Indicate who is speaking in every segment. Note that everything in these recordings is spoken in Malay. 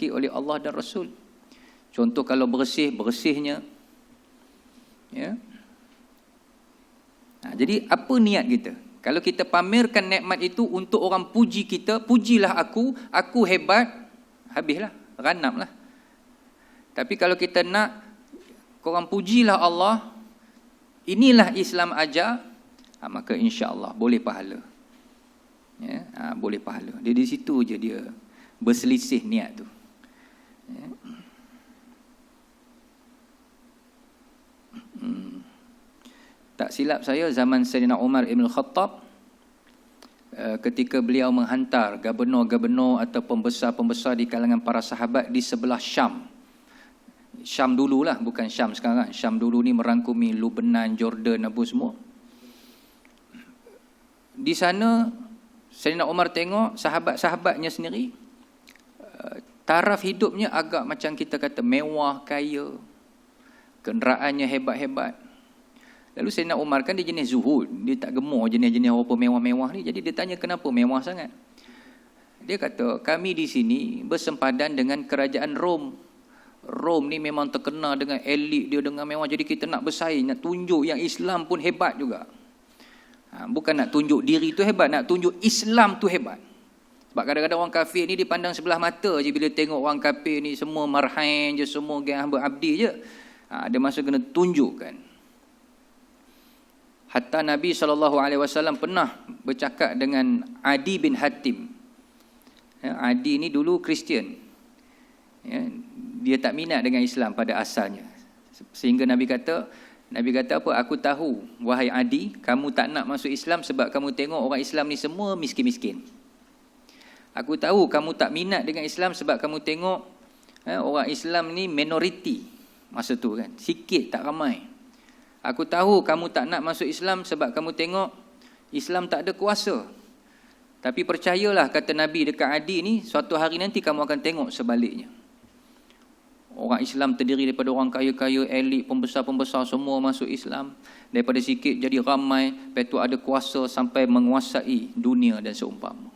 Speaker 1: dirahmati oleh Allah dan Rasul. Contoh kalau bersihnya. Ya. Jadi apa niat kita? Kalau kita pamerkan nikmat itu untuk orang puji kita, pujilah aku hebat, habislah, ranaplah. Tapi kalau kita nak korang pujilah Allah, inilah Islam ajar, maka insya-Allah boleh pahala. Ya, boleh pahala. Dia di situ je dia berselisih niat tu. Ya. Tak silap saya zaman Sayyidina Umar Ibn Khattab, ketika beliau menghantar gubernur-gubernur atau pembesar-pembesar di kalangan para sahabat di sebelah Syam. Syam dululah, bukan Syam sekarang. Syam dulu ni merangkumi Lebanon, Jordan, apa semua. Di sana Sayyidina Umar tengok sahabat-sahabatnya sendiri, taraf hidupnya agak macam kita kata mewah, kaya, kenderaannya hebat-hebat. Lalu Sayyidina Umar kan dia jenis zuhud, dia tak gemar jenis-jenis apa mewah-mewah ni. Jadi dia tanya kenapa mewah sangat. Dia kata kami di sini bersempadan dengan kerajaan Rom. Rom ni memang terkenal dengan elit dia, dengan mewah. Jadi kita nak bersaing, nak tunjuk yang Islam pun hebat juga. Bukan nak tunjuk diri tu hebat, nak tunjuk Islam tu hebat. Sebab kadang-kadang orang kafir ni dipandang sebelah mata je bila tengok orang kafir ni semua marhain je, semua geng hamba abdi je. Dia masa kena tunjukkan. Hatta Nabi SAW pernah bercakap dengan Adi bin Hatim. Adi ni dulu Kristian. Dia tak minat dengan Islam pada asalnya. Sehingga Nabi kata apa? Aku tahu, wahai Adi, kamu tak nak masuk Islam sebab kamu tengok orang Islam ni semua miskin-miskin. Aku tahu kamu tak minat dengan Islam sebab kamu tengok orang Islam ni minoriti masa tu kan. Sikit, tak ramai. Aku tahu kamu tak nak masuk Islam sebab kamu tengok Islam tak ada kuasa. Tapi percayalah, kata Nabi dekat Adi ni, suatu hari nanti kamu akan tengok sebaliknya. Orang Islam terdiri daripada orang kaya-kaya, elit, pembesar-pembesar semua masuk Islam. Daripada sikit jadi ramai, lepas tu ada kuasa sampai menguasai dunia dan seumpama.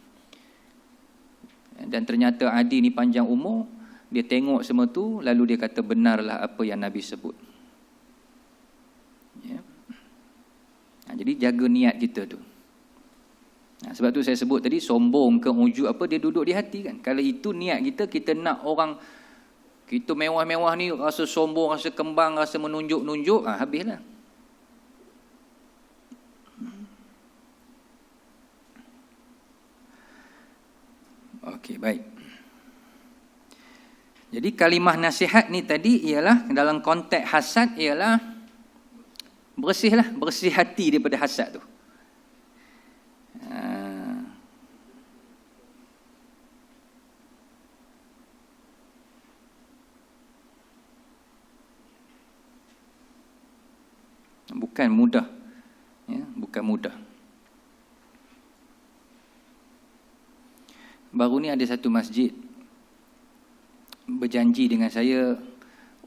Speaker 1: Dan ternyata Adi ni panjang umur, dia tengok semua tu, lalu dia kata benarlah apa yang Nabi sebut. Ya. Jadi jaga niat kita tu. Sebab tu saya sebut tadi, sombong ke ujub apa, dia duduk di hati kan. Kalau itu niat kita, kita nak orang kita mewah-mewah ni rasa sombong, rasa kembang, rasa menunjuk-nunjuk, habislah. Okey, baik. Jadi kalimah nasihat ni tadi ialah dalam konteks hasad ialah bersihlah, bersih hati daripada hasad tu. Bukan mudah. Ya, bukan mudah. Baru ni ada satu masjid berjanji dengan saya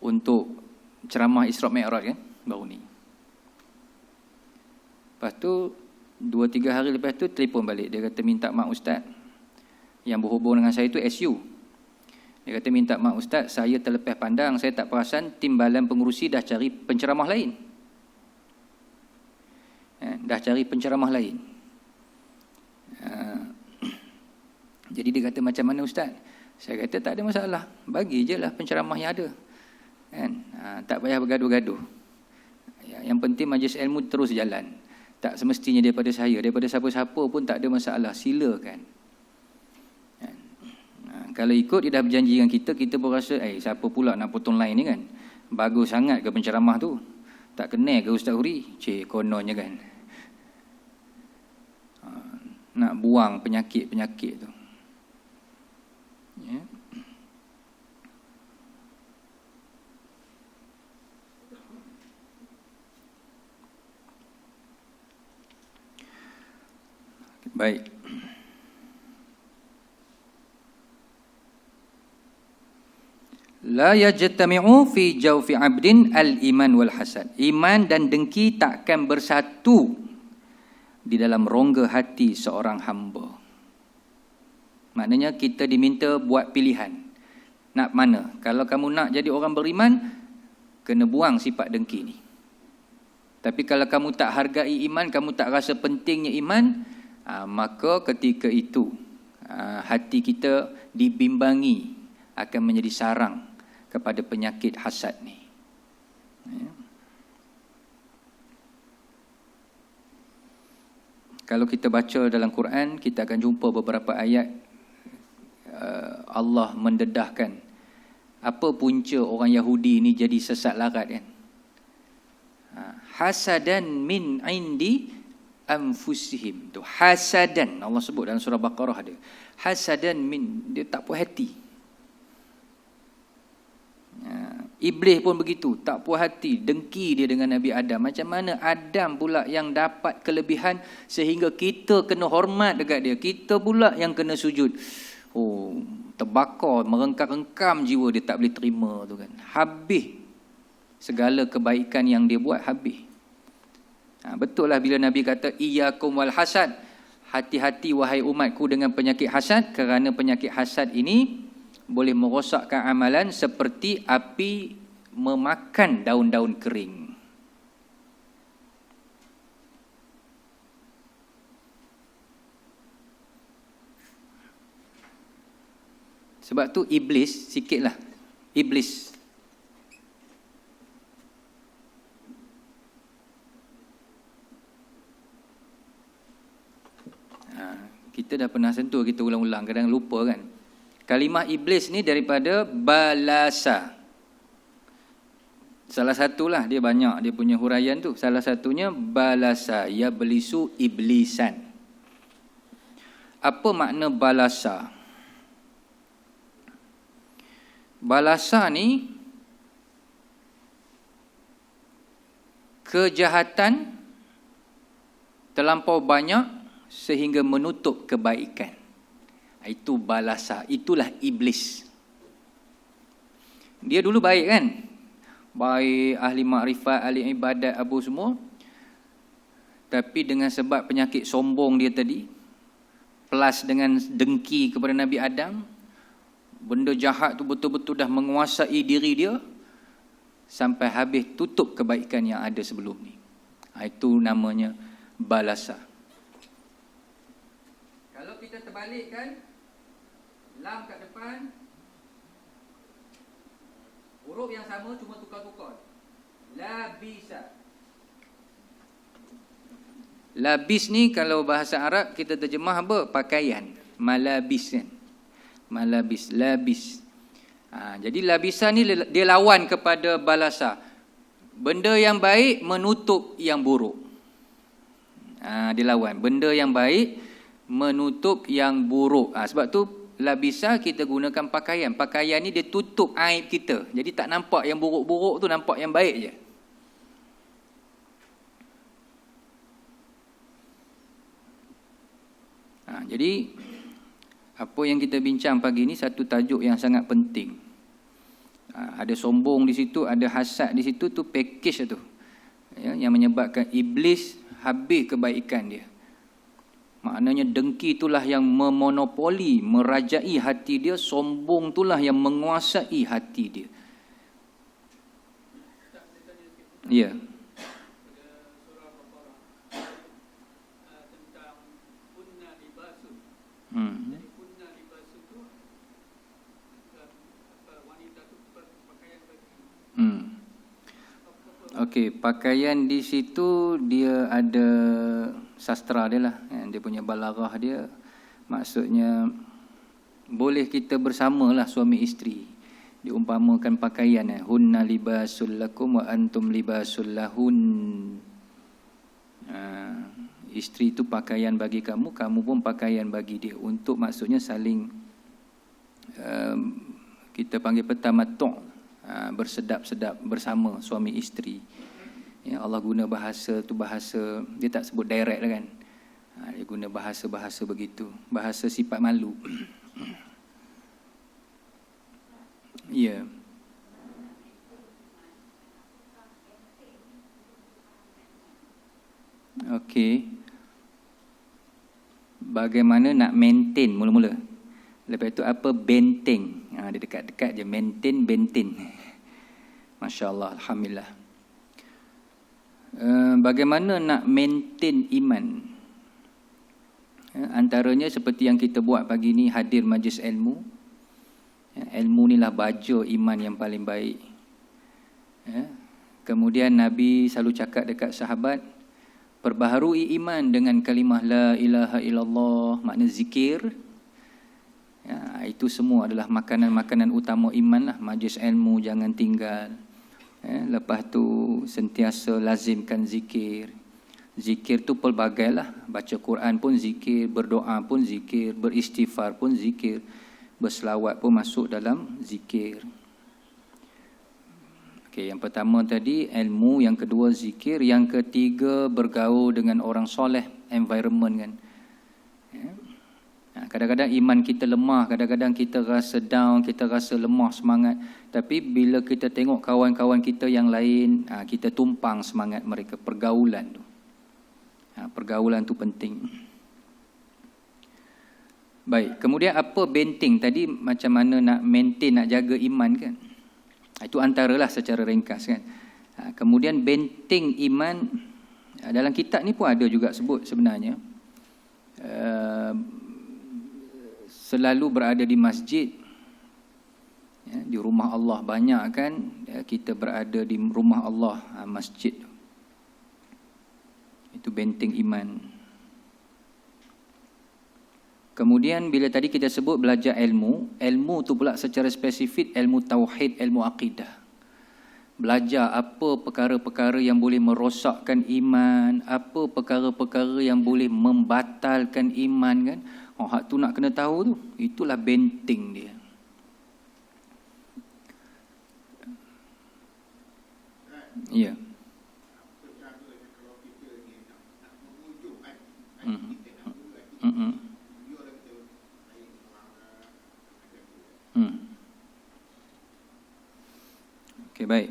Speaker 1: untuk ceramah Isra' Mi'raj kan, baru ni. Lepas tu 2-3 hari lepas tu telefon balik, dia kata minta maaf ustaz, yang berhubung dengan saya tu SU. Dia kata minta maaf ustaz, saya terlepas pandang, saya tak perasan timbalan pengurusi dah cari penceramah lain. Dah cari penceramah lain. Jadi dia kata macam mana ustaz? Saya kata tak ada masalah, bagi je lah penceramah yang ada kan? Tak payah bergaduh-gaduh. Yang penting majlis ilmu terus jalan. Tak semestinya daripada saya, daripada siapa-siapa pun tak ada masalah, silakan. Kalau ikut dia dah berjanji dengan kita, kita pun rasa siapa pula nak potong line ni kan? Bagus sangat ke penceramah tu? Tak kenal ke Ustaz Huri? Kononnya kan. Nak buang penyakit-penyakit tu. Ya. Baik. La yajtami'u fi jawfi 'abdin al-iman wal hasad. Iman dan dengki takkan bersatu di dalam rongga hati seorang hamba. Maknanya kita diminta buat pilihan. Nak mana? Kalau kamu nak jadi orang beriman, kena buang sifat dengki ni. Tapi kalau kamu tak hargai iman, kamu tak rasa pentingnya iman, maka ketika itu hati kita dibimbangi akan menjadi sarang kepada penyakit hasad ni. Kalau kita baca dalam Quran, kita akan jumpa beberapa ayat Allah mendedahkan apa punca orang Yahudi ni jadi sesat larat kan. Hasadan min indi anfusihim. Tu hasadan, Allah sebut dalam surah Baqarah ada. Hasadan min, dia tak puas hati. Iblis pun begitu, tak puas hati, dengki dia dengan Nabi Adam. Macam mana Adam pula yang dapat kelebihan sehingga kita kena hormat dekat dia, kita pula yang kena sujud. Oh, terbakar, merengkam-rengkam jiwa dia, tak boleh terima tu kan. Habis segala kebaikan yang dia buat, habis. Betul lah bila Nabi kata iyyakum wal hasad, hati-hati wahai umatku dengan penyakit hasad, kerana penyakit hasad ini boleh merosakkan amalan seperti api memakan daun-daun kering. Sebab tu iblis, sikitlah iblis. Kita dah pernah sentuh, kita ulang-ulang, kadang lupa kan. Kalimah iblis ni daripada balasa. Salah satulah, dia banyak dia punya huraian tu. Salah satunya balasa, ya belisu iblisan. Apa makna balasa? Balasa ni kejahatan terlampau banyak sehingga menutup kebaikan. Itu balasa, itulah iblis. Dia dulu baik kan? Baik, ahli makrifat, ahli ibadat, apa semua. Tapi dengan sebab penyakit sombong dia tadi, plus dengan dengki kepada Nabi Adam, benda jahat tu betul-betul dah menguasai diri dia, sampai habis tutup kebaikan yang ada sebelum ni. Itu namanya balasa. Kalau kita terbalikkan, lam kat depan, huruf yang sama cuma tukar-tukar. Labisa. Labis ni kalau bahasa Arab kita terjemah apa? Pakaian. Malabis kan. Malabis, labis. Jadi labisa ni dia lawan kepada balasa. Benda yang baik menutup yang buruk. Dia lawan. Benda yang baik menutup yang buruk. Sebab tu labisa kita gunakan pakaian. Pakaian ni dia tutup aib kita. Jadi tak nampak yang buruk-buruk tu, nampak yang baik je. Jadi apa yang kita bincang pagi ni satu tajuk yang sangat penting. Ada sombong di situ, ada hasad di situ, tu package tu. Yang menyebabkan iblis habis kebaikan dia. Maknanya dengki itulah yang memonopoli, merajai hati dia, sombong itulah yang menguasai hati dia. Ya. Okey, pakaian di situ dia ada sastra dia lah, dia punya balaghah dia. Maksudnya boleh kita bersamalah suami isteri. Diumpamakan pakaian, hunna libasul lakum wa antum libasul lahun. Isteri itu pakaian bagi kamu, kamu pun pakaian bagi dia. Untuk maksudnya saling kita panggil tamattu', bersedap-sedap bersama suami isteri. Ya, Allah guna bahasa tu, bahasa dia tak sebut direct lah kan. Dia guna bahasa-bahasa begitu, bahasa sifat malu. Ya. Okey. Bagaimana nak maintain mula-mula? Lepas itu apa benteng? Dia dekat-dekat je, maintain bentin. Masya Allah, alhamdulillah. Bagaimana nak maintain iman? Antaranya seperti yang kita buat pagi ni, hadir majlis ilmu. Ilmu ni lah baja iman yang paling baik. Kemudian Nabi selalu cakap dekat sahabat, perbaharui iman dengan kalimah la ilaha illallah, makna zikir. Itu semua adalah makanan-makanan utama iman lah. Majlis ilmu jangan tinggal. Lepas tu sentiasa lazimkan zikir. Zikir tu pelbagai lah. Baca Quran pun zikir, berdoa pun zikir, beristighfar pun zikir, berselawat pun masuk dalam zikir. Okay, yang pertama tadi ilmu, yang kedua zikir, yang ketiga bergaul dengan orang soleh, environment kan. Kadang-kadang iman kita lemah, kadang-kadang kita rasa down, kita rasa lemah semangat. Tapi bila kita tengok kawan-kawan kita yang lain, kita tumpang semangat mereka. Pergaulan tu. Pergaulan tu penting. Baik, kemudian apa benteng tadi, macam mana nak maintain, nak jaga iman kan. Itu antaralah secara ringkas kan. Kemudian benteng iman, dalam kitab ni pun ada juga sebut sebenarnya. Selalu berada di masjid, di rumah Allah banyak kan, kita berada di rumah Allah, masjid. Itu benteng iman. Kemudian bila tadi kita sebut belajar ilmu, ilmu tu pula secara spesifik ilmu tauhid, ilmu akidah. Belajar apa perkara-perkara yang boleh merosakkan iman, apa perkara-perkara yang boleh membatalkan iman kan. Hak tu nak kena tahu tu. Itulah benteng dia. Ya. Okey, baik.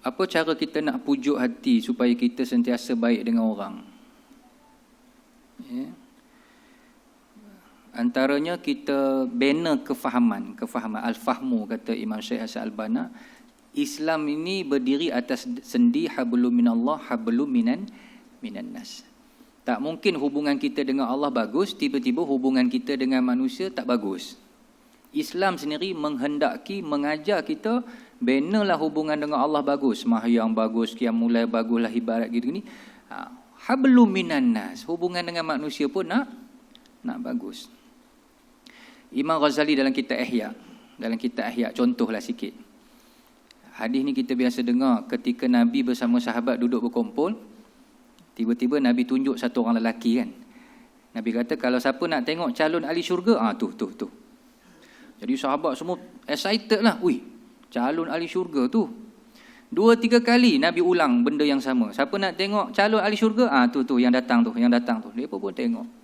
Speaker 1: Apa cara kita nak pujuk hati supaya kita sentiasa baik dengan orang? Ya. Antaranya kita bina kefahaman. Al-fahmu, kata Imam Syekh Hasan Al-Banna. Islam ini berdiri atas sendi hablum minallah, hablum minan nas. Tak mungkin hubungan kita dengan Allah bagus, tiba-tiba hubungan kita dengan manusia tak bagus. Islam sendiri menghendaki, mengajar kita, benalah hubungan dengan Allah bagus. Sembahyang bagus, qiyamul lail baguslah, ibarat gitu ni. Hablum minan nas, hubungan dengan manusia pun nak bagus. Imam Ghazali dalam kitab Ihya, contohlah sikit. Hadis ni kita biasa dengar ketika Nabi bersama sahabat duduk berkumpul, tiba-tiba Nabi tunjuk satu orang lelaki kan. Nabi kata, kalau siapa nak tengok calon ahli syurga, tu. Jadi sahabat semua excited lah. Calon ahli syurga tu. 2-3 kali Nabi ulang benda yang sama. Siapa nak tengok calon ahli syurga? Tu yang datang tu. Mereka pun tengok.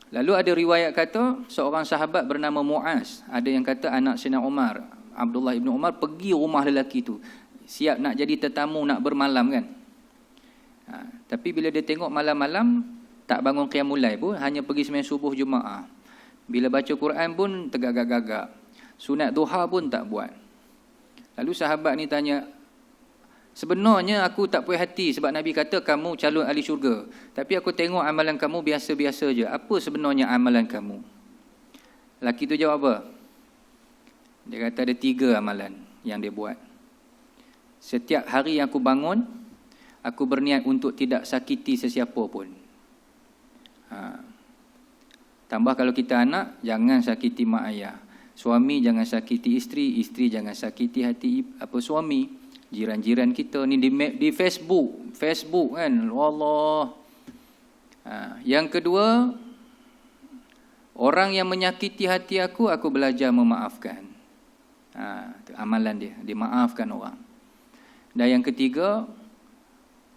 Speaker 1: Lalu ada riwayat kata seorang sahabat bernama Muaz, ada yang kata anak Sayyidina Umar, Abdullah ibn Umar, pergi rumah lelaki tu. Siap nak jadi tetamu, nak bermalam kan. Tapi bila dia tengok malam-malam, tak bangun qiyamul lail pun, hanya pergi sembahyang subuh Jumaat. Bila baca Quran pun tegak-gagak. Sunat duha pun tak buat. Lalu sahabat ni tanya, sebenarnya aku tak puas hati sebab Nabi kata kamu calon ahli syurga. Tapi aku tengok amalan kamu biasa-biasa je. Apa sebenarnya amalan kamu? Lelaki tu jawab apa? Dia kata ada 3 amalan yang dia buat. Setiap hari yang aku bangun, aku berniat untuk tidak sakiti sesiapa pun. Tambah kalau kita anak, jangan sakiti mak ayah. Suami jangan sakiti isteri, isteri jangan sakiti hati suami. Jiran-jiran kita ni di Facebook kan, wallah. Yang kedua, orang yang menyakiti hati aku belajar memaafkan. Amalan dia maafkan orang. Dan yang ketiga,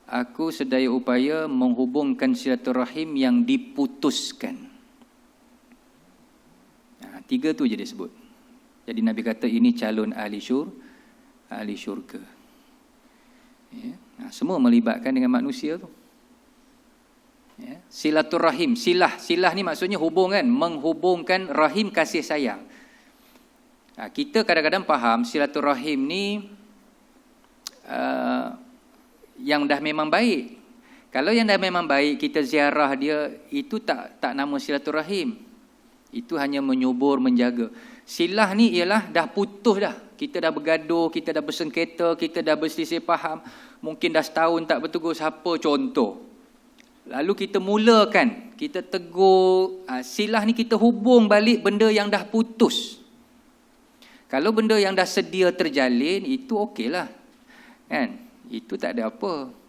Speaker 1: aku sedaya upaya menghubungkan silaturahim yang diputuskan. 3 tu je dia sebut. Jadi Nabi kata ini calon ahli syurga. Ya. Semua melibatkan dengan manusia tu. Ya, silaturahim, silah ni maksudnya hubungan, menghubungkan rahim kasih sayang. Kita kadang-kadang faham silaturahim ni yang dah memang baik. Kalau yang dah memang baik, kita ziarah dia, itu tak nama silaturahim. Itu hanya menyubur, menjaga. Silah ni ialah dah putus dah. Kita dah bergaduh, kita dah bersengketa, kita dah berselisih faham. Mungkin dah setahun tak bertegur siapa, contoh. Lalu kita mulakan, kita tegur. Silah ni kita hubung balik benda yang dah putus. Kalau benda yang dah sedia terjalin, itu okeylah. Kan? Itu tak ada apa.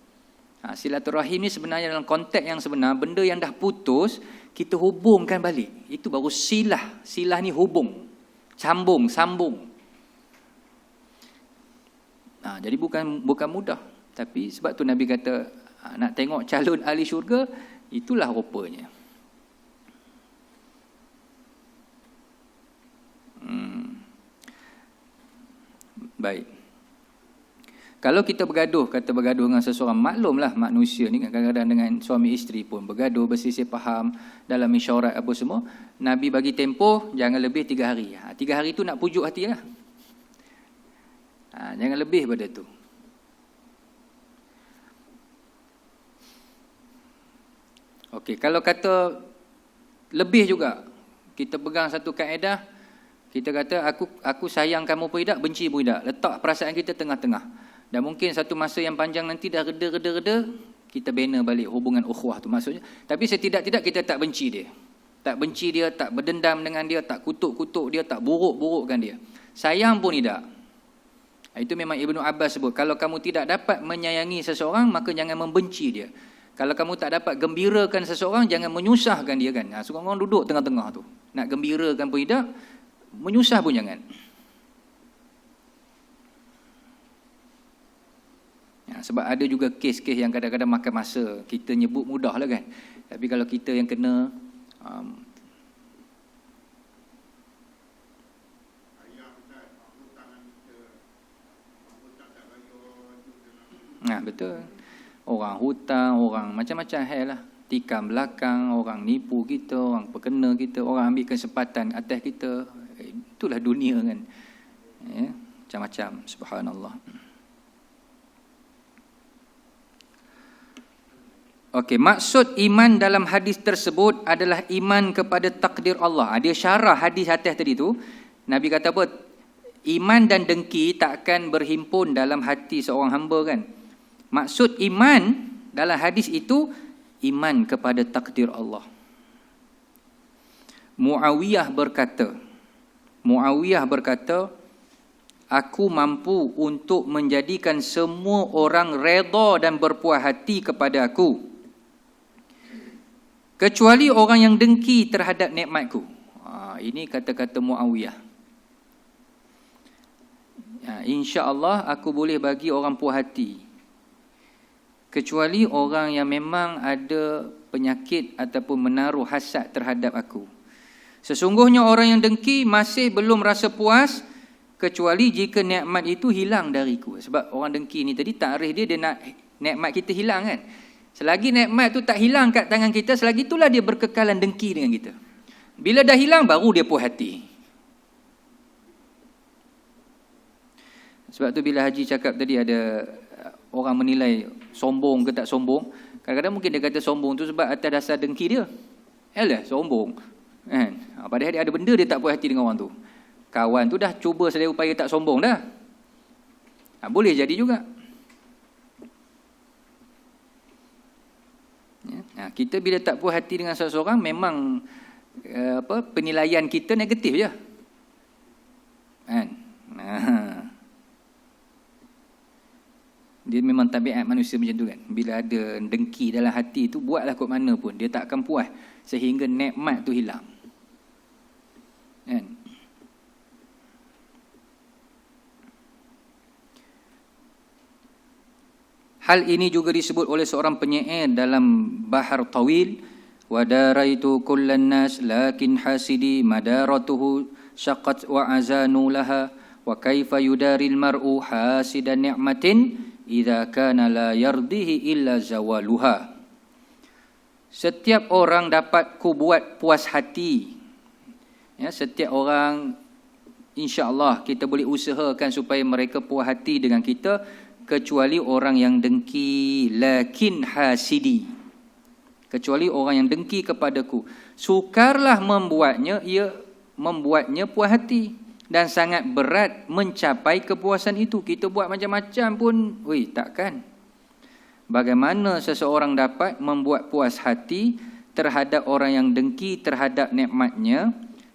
Speaker 1: Silaturahim ni sebenarnya dalam konteks yang sebenar, benda yang dah putus, kita hubungkan balik. Itu baru silah. Silah ni hubung. Sambung. Jadi bukan mudah. Tapi sebab tu Nabi kata, nak tengok calon ahli syurga, itulah rupanya. Baik. Kalau kita bergaduh dengan seseorang, maklumlah manusia ni kadang-kadang dengan suami isteri pun bergaduh, berselisih faham dalam mesyuarat apa semua. Nabi bagi tempoh jangan lebih 3 hari. 3 hari tu nak pujuk hati lah. Jangan lebih pada tu. Okey, kalau kata lebih juga, kita pegang satu kaedah, kita kata aku sayang kamu pun tidak, benci pun tidak. Letak perasaan kita tengah-tengah. Dan mungkin satu masa yang panjang nanti dah reda, kita bina balik hubungan ukhuwah tu maksudnya. Tapi setidak-tidak kita tak benci dia. Tak benci dia, tak berdendam dengan dia, tak kutuk-kutuk dia, tak buruk-burukkan dia. Sayang pun tidak. Itu memang Ibnu Abbas sebut, kalau kamu tidak dapat menyayangi seseorang, maka jangan membenci dia. Kalau kamu tak dapat gembirakan seseorang, jangan menyusahkan dia kan. Seorang-orang duduk tengah-tengah tu. Nak gembirakan pun tidak, menyusah pun jangan. Sebab ada juga kes-kes yang kadang-kadang makan masa. Kita nyebut mudah lah kan. Tapi kalau kita yang kena, betul. Orang hutang, orang macam-macam hal lah. Tikam belakang, orang nipu kita, orang perkena kita, orang ambil kesempatan atas kita. Itulah dunia kan. Ya, macam-macam. Subhanallah. Okey, maksud iman dalam hadis tersebut adalah iman kepada takdir Allah. Dia syarah hadis atas tadi tu. Nabi kata apa? Iman dan dengki takkan berhimpun dalam hati seorang hamba kan. Maksud iman dalam hadis itu iman kepada takdir Allah. Muawiyah berkata, aku mampu untuk menjadikan semua orang redha dan berpuas hati kepada aku, kecuali orang yang dengki terhadap nikmatku. Ini kata-kata Muawiyah. InsyaAllah aku boleh bagi orang puas hati, kecuali orang yang memang ada penyakit ataupun menaruh hasad terhadap aku. Sesungguhnya orang yang dengki masih belum rasa puas, kecuali jika nikmat itu hilang dariku. Sebab orang dengki ni tadi takrif dia nak nikmat kita hilang kan. Selagi nikmat tu tak hilang kat tangan kita, selagi itulah dia berkekalan dengki dengan kita. Bila dah hilang, baru dia puas hati. Sebab tu bila Haji cakap tadi ada orang menilai sombong ke tak sombong, kadang-kadang mungkin dia kata sombong tu sebab atas dasar dengki dia. Alah, sombong. Kan? Padahal dia ada benda dia tak puas hati dengan orang tu. Kawan tu dah cuba sedaya upaya tak sombong dah. Boleh jadi juga. Kita bila tak puas hati dengan seseorang, memang penilaian kita negatif je kan. Dia memang tabiat manusia macam tu kan. Bila ada dengki dalam hati tu, buatlah kot mana pun, dia tak akan puas sehingga nikmat tu hilang kan. Hal ini juga disebut oleh seorang penyair dalam Bahar Tawil, wa daraitu kullan nas lakin hasidi madaratuhu syaqat wa azanu laha wa kaifa yudaril mar'u hasidan ni'matin idza kana la yardihi illa zawaluha. Setiap orang dapat ku buat puas hati. Ya, setiap orang insya-Allah kita boleh usahakan supaya mereka puas hati dengan kita, kecuali orang yang dengki, lakin hasidi. Kecuali orang yang dengki kepadaku, sukarlah membuatnya puas hati, dan sangat berat mencapai kepuasan itu. Kita buat macam-macam pun, takkan. Bagaimana seseorang dapat membuat puas hati terhadap orang yang dengki terhadap nikmatnya,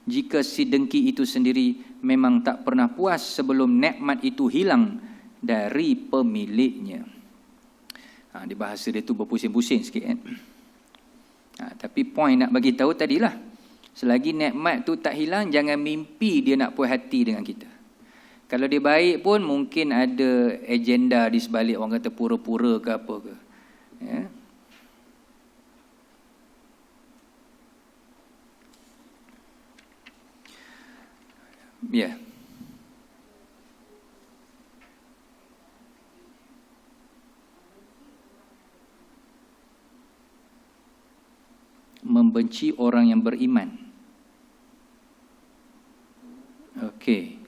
Speaker 1: jika si dengki itu sendiri memang tak pernah puas sebelum nikmat itu hilang dari pemiliknya. Di bahasa dia tu berpusing-pusing sikit kan. Tapi poin nak bagi tahu tadilah, selagi nikmat tu tak hilang, jangan mimpi dia nak puas hati dengan kita. Kalau dia baik pun mungkin ada agenda di sebalik, orang kata pura-pura ke apa ke. Ya. Ya. Membenci orang yang beriman. Okey.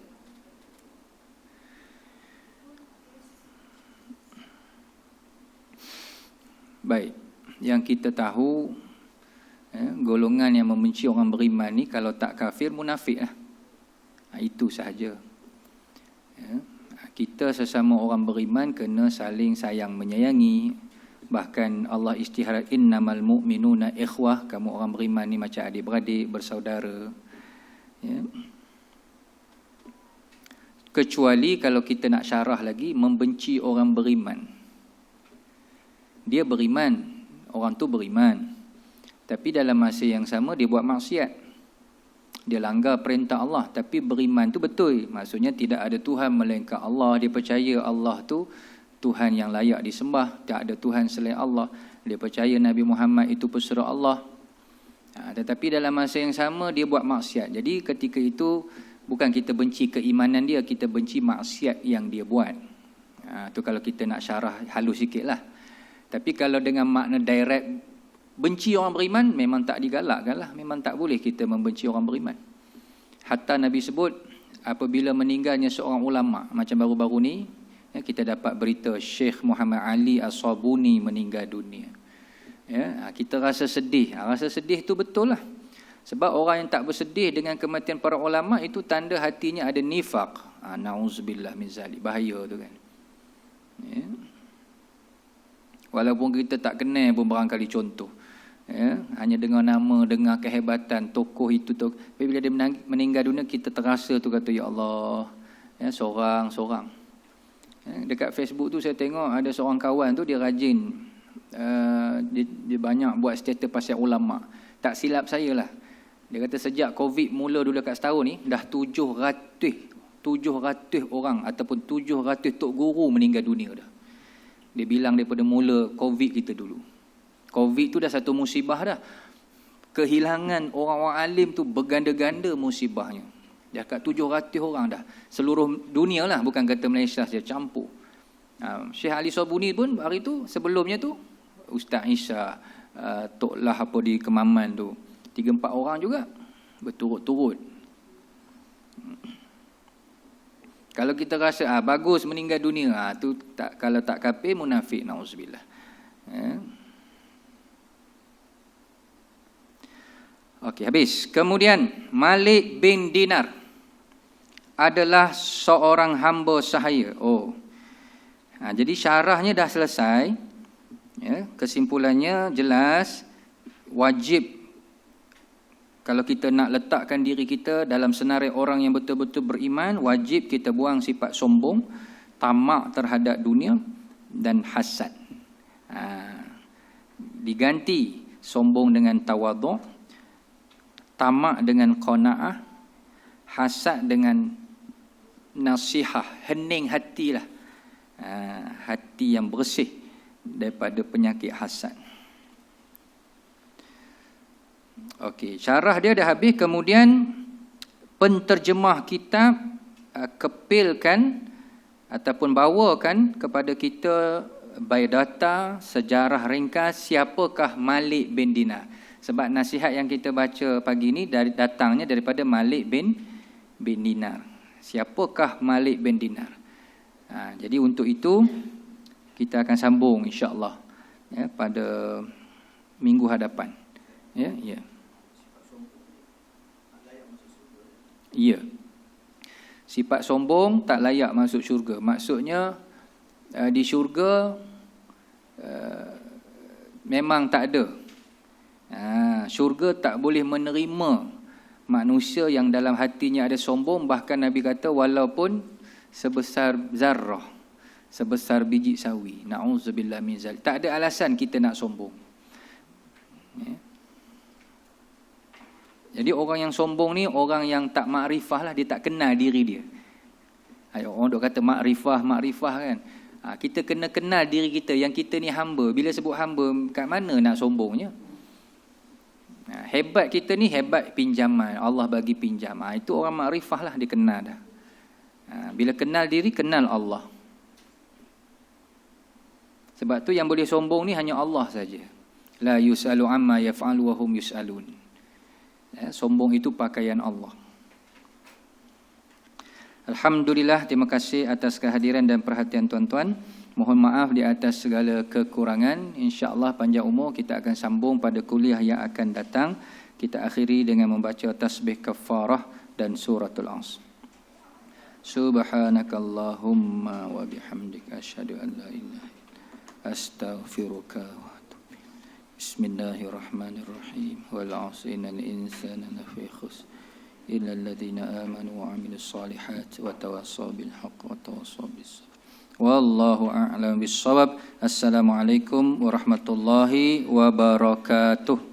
Speaker 1: Baik, yang kita tahu, golongan yang membenci orang beriman ni kalau tak kafir, munafik lah. Itu sahaja. Kita sesama orang beriman kena saling sayang menyayangi. Bahkan Allah istiharat, innamal mu'minuna ikhwah, kamu orang beriman ni macam adik-beradik, bersaudara. Ya. Kecuali kalau kita nak syarah lagi, membenci orang beriman. Dia beriman, orang tu beriman, tapi dalam masa yang sama dia buat maksiat, dia langgar perintah Allah. Tapi beriman tu betul, maksudnya tidak ada Tuhan melainkan Allah. Dia percaya Allah tu Tuhan yang layak disembah, tak ada Tuhan selain Allah. Dia percaya Nabi Muhammad itu pesuruh Allah. Tetapi dalam masa yang sama dia buat maksiat. Jadi ketika itu bukan kita benci keimanan dia, kita benci maksiat yang dia buat. Tu kalau kita nak syarah halus sikit lah. Tapi kalau dengan makna direct, benci orang beriman, memang tak digalakkan lah. Memang tak boleh kita membenci orang beriman. Hatta Nabi sebut, apabila meninggalnya seorang ulama, macam baru-baru ni, kita dapat berita Syekh Muhammad Ali As-Sabuni meninggal dunia. Kita rasa sedih. Rasa sedih tu betul lah. Sebab orang yang tak bersedih dengan kematian para ulama itu tanda hatinya ada nifaq. Na'udzubillah min zalik. Bahaya tu kan. Walaupun kita tak kenal pun barangkali contoh. Hanya dengar nama, dengar kehebatan tokoh itu tu. Bila dia meninggal dunia, kita terasa tu kata, ya Allah, seorang-seorang. Dekat Facebook tu saya tengok ada seorang kawan tu, dia rajin, dia banyak buat status pasal ulama. Tak silap saya lah, dia kata sejak Covid mula dulu kat setahun ni, dah 700 orang ataupun 700 tok guru meninggal dunia dah. Dia bilang daripada mula Covid kita dulu. Covid tu dah satu musibah dah. Kehilangan orang-orang alim tu berganda-ganda musibahnya. Dah kat 700 orang dah. Seluruh dunia lah, bukan kata Malaysia saja, campur. Syekh Ali Sabuni pun hari tu, sebelumnya tu, Ustaz Isha, Tok Lah apa di Kemaman tu, 3-4 orang juga berturut-turut. Kalau kita rasa bagus meninggal dunia, tu tak, kalau tak kafir, munafik, na'udzubillah. Okey, habis. Kemudian Malik bin Dinar adalah seorang hamba sahaya. Jadi syarahnya dah selesai. Kesimpulannya jelas, wajib kalau kita nak letakkan diri kita dalam senarai orang yang betul-betul beriman, wajib kita buang sifat sombong, tamak terhadap dunia dan hasad. Diganti sombong dengan tawadhu', tamak dengan qanaah, hasad dengan nasihah, hening hatilah. Hati yang bersih daripada penyakit hasad. Okey, syarah dia dah habis. Kemudian penterjemah kitab kepilkan ataupun bawakan kepada kita biodata, sejarah ringkas siapakah Malik bin Dinar. Sebab nasihat yang kita baca pagi ni datangnya daripada Malik bin Dinar. Siapakah Malik bin Dinar? Jadi untuk itu kita akan sambung insya-Allah pada minggu hadapan. Ya. Sifat sombong tak layak masuk syurga. Maksudnya di syurga memang tak ada. Syurga tak boleh menerima manusia yang dalam hatinya ada sombong. Bahkan Nabi kata walaupun sebesar zarrah, sebesar biji sawi. Na'udzubillah min zalik. Tak ada alasan kita nak sombong. Jadi orang yang sombong ni orang yang tak makrifah lah. Dia tak kenal diri dia. Orang duk kata makrifah kan. Kita kena kenal diri kita, yang kita ni hamba. Bila sebut hamba, kat mana nak sombongnya? Hebat kita ni hebat pinjaman. Allah bagi pinjam. Itu orang makrifah lah, dia kenal dah. Bila kenal diri, kenal Allah. Sebab tu yang boleh sombong ni hanya Allah saja. La yus'alu amma yaf'alu wa hum yus'alun. Sombong itu pakaian Allah. Alhamdulillah, terima kasih atas kehadiran dan perhatian tuan-tuan. Mohon maaf di atas segala kekurangan. InsyaAllah panjang umur kita akan sambung pada kuliah yang akan datang. Kita akhiri dengan membaca tasbih kafarah dan suratul Asr. Subhanakallahumma wa bihamdika asyhadu an la ilaha illa astaghfiruka wa atubu ilaik. Bismillahirrahmanirrahim. Wal 'asri innal insana lafi khusr illa alladhina amanu wa 'amilus solihati wa tawassaw bil haqqi wa tawassaw bis sabr. Wallahu a'lam bis shawab. Assalamualaikum warahmatullahi wabarakatuh.